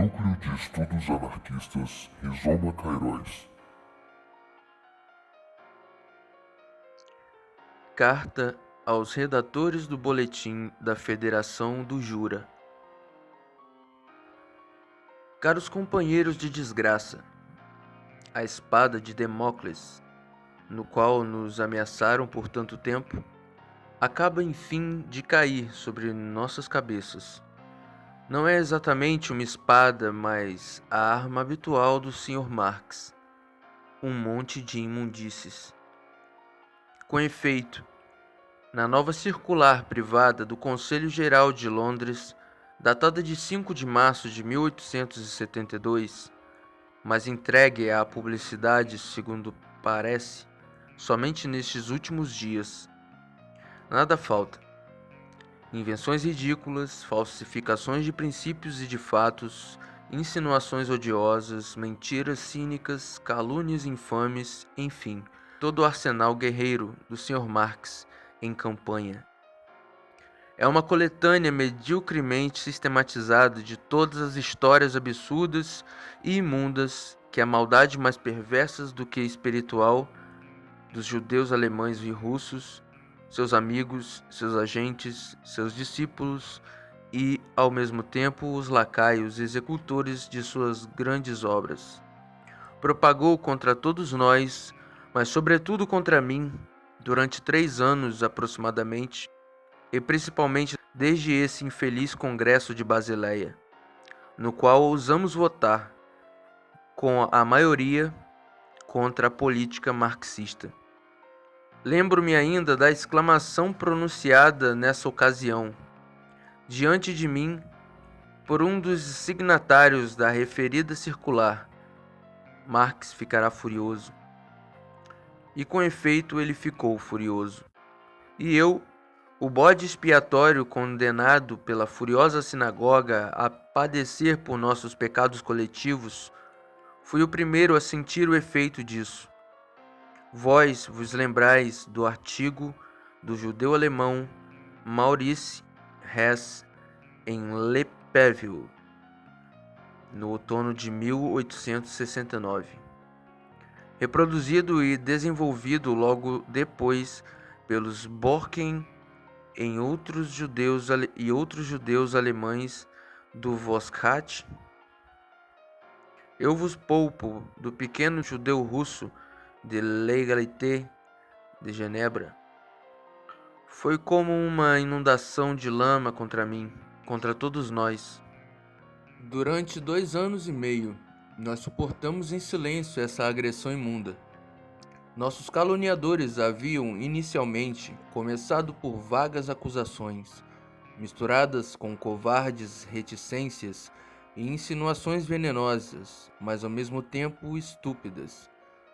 Núcleo de Estudos Anarquistas Rizoma Cairóis. Carta aos redatores do Boletim da Federação do Jura. Caros companheiros de desgraça, a espada de Damocles, no qual nos ameaçaram por tanto tempo, acaba enfim de cair sobre nossas cabeças. Não é exatamente uma espada, mas a arma habitual do Sr. Marx, um monte de imundícies. Com efeito, na nova circular privada do Conselho Geral de Londres, datada de 5 de março de 1872, mas entregue à publicidade, segundo parece, somente nestes últimos dias, nada falta. Invenções ridículas, falsificações de princípios e de fatos, insinuações odiosas, mentiras cínicas, calúnias infames, enfim, todo o arsenal guerreiro do Sr. Marx em campanha. É uma coletânea mediocremente sistematizada de todas as histórias absurdas e imundas que a maldade mais perversa do que espiritual dos judeus alemães e russos, seus amigos, seus agentes, seus discípulos e, ao mesmo tempo, os lacaios executores de suas grandes obras. Propagou contra todos nós, mas sobretudo contra mim, durante 3 anos aproximadamente, e principalmente desde esse infeliz Congresso de Basileia, no qual ousamos votar, com a maioria, contra a política marxista. Lembro-me ainda da exclamação pronunciada nessa ocasião, diante de mim, por um dos signatários da referida circular: Marx ficará furioso. E com efeito ele ficou furioso. E eu, o bode expiatório condenado pela furiosa sinagoga a padecer por nossos pecados coletivos, fui o primeiro a sentir o efeito disso. Vós vos lembrais do artigo do judeu alemão Maurice Hess em Le Pavillon, no outono de 1869, reproduzido e desenvolvido logo depois pelos Borken e outros judeus alemães do Voschat. Eu vos poupo do pequeno judeu russo de l'Égalité de Genebra. Foi como uma inundação de lama contra mim, contra todos nós. Durante 2 anos e meio, nós suportamos em silêncio essa agressão imunda. Nossos caluniadores haviam inicialmente começado por vagas acusações, misturadas com covardes reticências e insinuações venenosas, mas ao mesmo tempo estúpidas,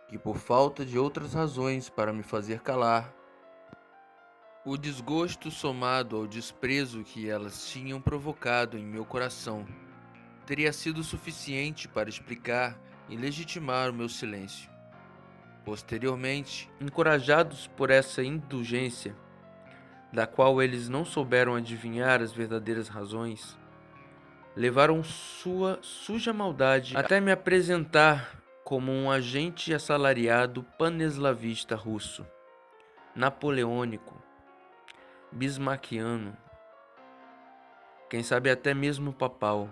que por falta de outras razões para me fazer calar, o desgosto somado ao desprezo que elas tinham provocado em meu coração teria sido suficiente para explicar e legitimar o meu silêncio. Posteriormente, encorajados por essa indulgência, da qual eles não souberam adivinhar as verdadeiras razões, levaram sua suja maldade até me apresentar como um agente assalariado paneslavista russo, napoleônico, bismarckiano, quem sabe até mesmo papal.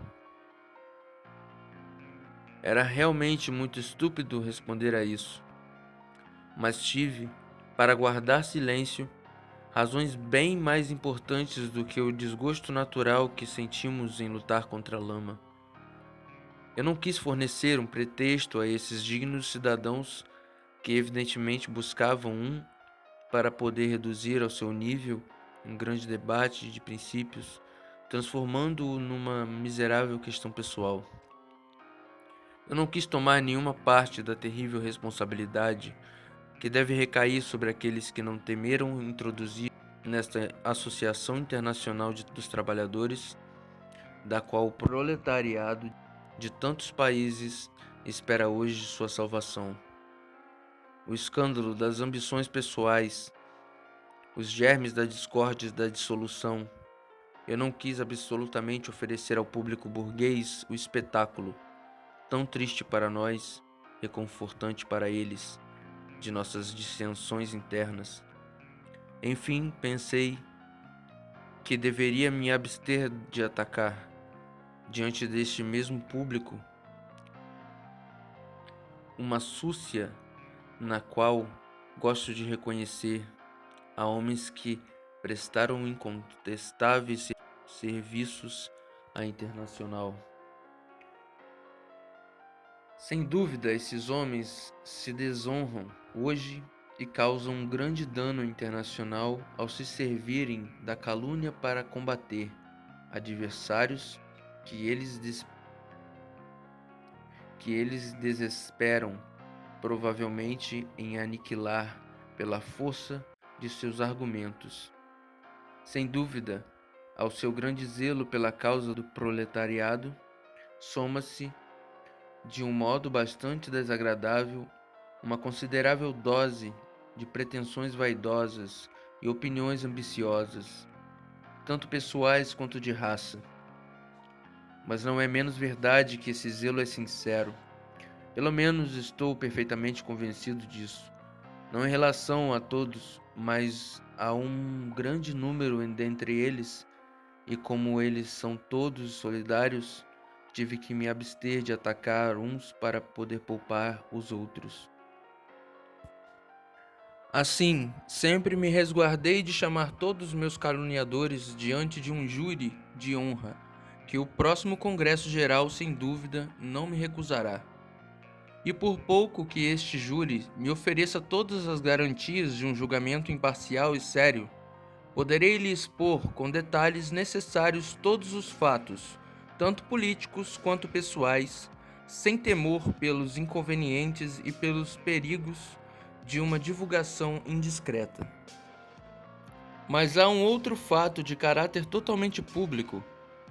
Era realmente muito estúpido responder a isso, mas tive, para guardar silêncio, razões bem mais importantes do que o desgosto natural que sentimos em lutar contra a lama. Eu não quis fornecer um pretexto a esses dignos cidadãos que evidentemente buscavam para poder reduzir ao seu nível um grande debate de princípios, transformando-o numa miserável questão pessoal. Eu não quis tomar nenhuma parte da terrível responsabilidade que deve recair sobre aqueles que não temeram introduzir nesta Associação Internacional dos Trabalhadores, da qual o proletariado de tantos países espera hoje sua salvação. O escândalo das ambições pessoais, os germes da discórdia e da dissolução, eu não quis absolutamente oferecer ao público burguês o espetáculo, tão triste para nós, reconfortante para eles, de nossas dissensões internas. Enfim, pensei que deveria me abster de atacar, diante deste mesmo público, uma súcia na qual gosto de reconhecer a homens que prestaram incontestáveis serviços à Internacional. Sem dúvida, esses homens se desonram hoje e causam um grande dano internacional ao se servirem da calúnia para combater adversários que eles desesperam, provavelmente em aniquilar pela força de seus argumentos. Sem dúvida, ao seu grande zelo pela causa do proletariado, soma-se, de um modo bastante desagradável, uma considerável dose de pretensões vaidosas e opiniões ambiciosas, tanto pessoais quanto de raça. Mas não é menos verdade que esse zelo é sincero. Pelo menos estou perfeitamente convencido disso. Não em relação a todos, mas a um grande número dentre eles, e como eles são todos solidários, tive que me abster de atacar uns para poder poupar os outros. Assim, sempre me resguardei de chamar todos os meus caluniadores diante de um júri de honra, que o próximo Congresso Geral, sem dúvida, não me recusará. E por pouco que este júri me ofereça todas as garantias de um julgamento imparcial e sério, poderei lhe expor com detalhes necessários todos os fatos, tanto políticos quanto pessoais, sem temor pelos inconvenientes e pelos perigos de uma divulgação indiscreta. Mas há um outro fato de caráter totalmente público,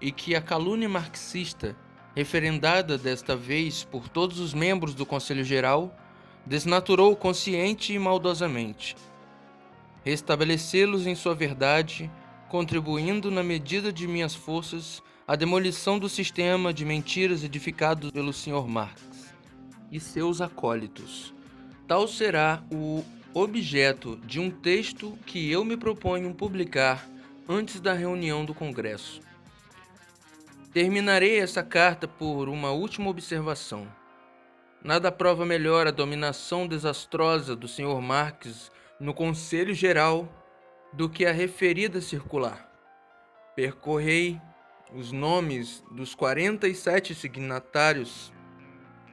e que a calúnia marxista, referendada desta vez por todos os membros do Conselho Geral, desnaturou consciente e maldosamente. Restabelecê-los em sua verdade, contribuindo na medida de minhas forças à demolição do sistema de mentiras edificado pelo Sr. Marx e seus acólitos. Tal será o objeto de um texto que eu me proponho publicar antes da reunião do Congresso. Terminarei essa carta por uma última observação. Nada prova melhor a dominação desastrosa do Sr. Marx no Conselho Geral do que a referida circular. Percorrei os nomes dos 47 signatários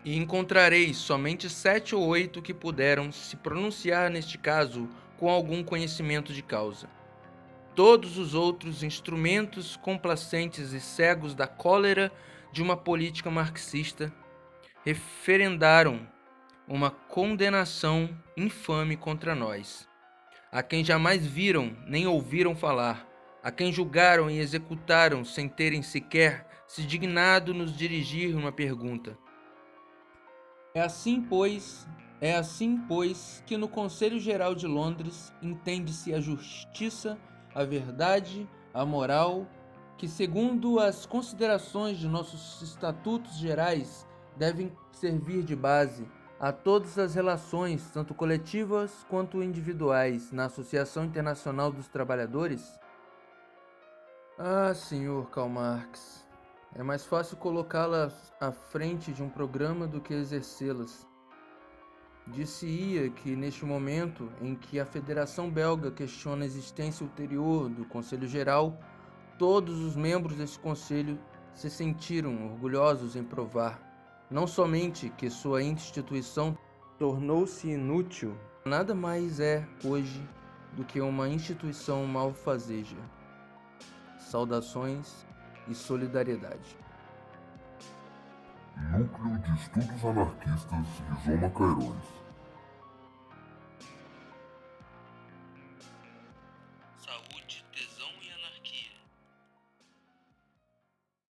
e encontrarei somente 7 ou 8 que puderam se pronunciar neste caso com algum conhecimento de causa. Todos os outros instrumentos complacentes e cegos da cólera de uma política marxista referendaram uma condenação infame contra nós, a quem jamais viram nem ouviram falar, a quem julgaram e executaram sem terem sequer se dignado nos dirigir uma pergunta. É assim, pois, que no Conselho Geral de Londres entende-se a justiça, a verdade, a moral, que, segundo as considerações de nossos estatutos gerais, devem servir de base a todas as relações, tanto coletivas quanto individuais, na Associação Internacional dos Trabalhadores? Ah, senhor Karl Marx, é mais fácil colocá-las à frente de um programa do que exercê-las. Dir-se-ia que, neste momento em que a Federação Belga questiona a existência ulterior do Conselho Geral, todos os membros desse conselho se sentiram orgulhosos em provar, não somente que sua instituição tornou-se inútil, nada mais é hoje do que uma instituição malfazeja. Saudações e solidariedade. Núcleo de Estudos Anarquistas Rizoma Cairões.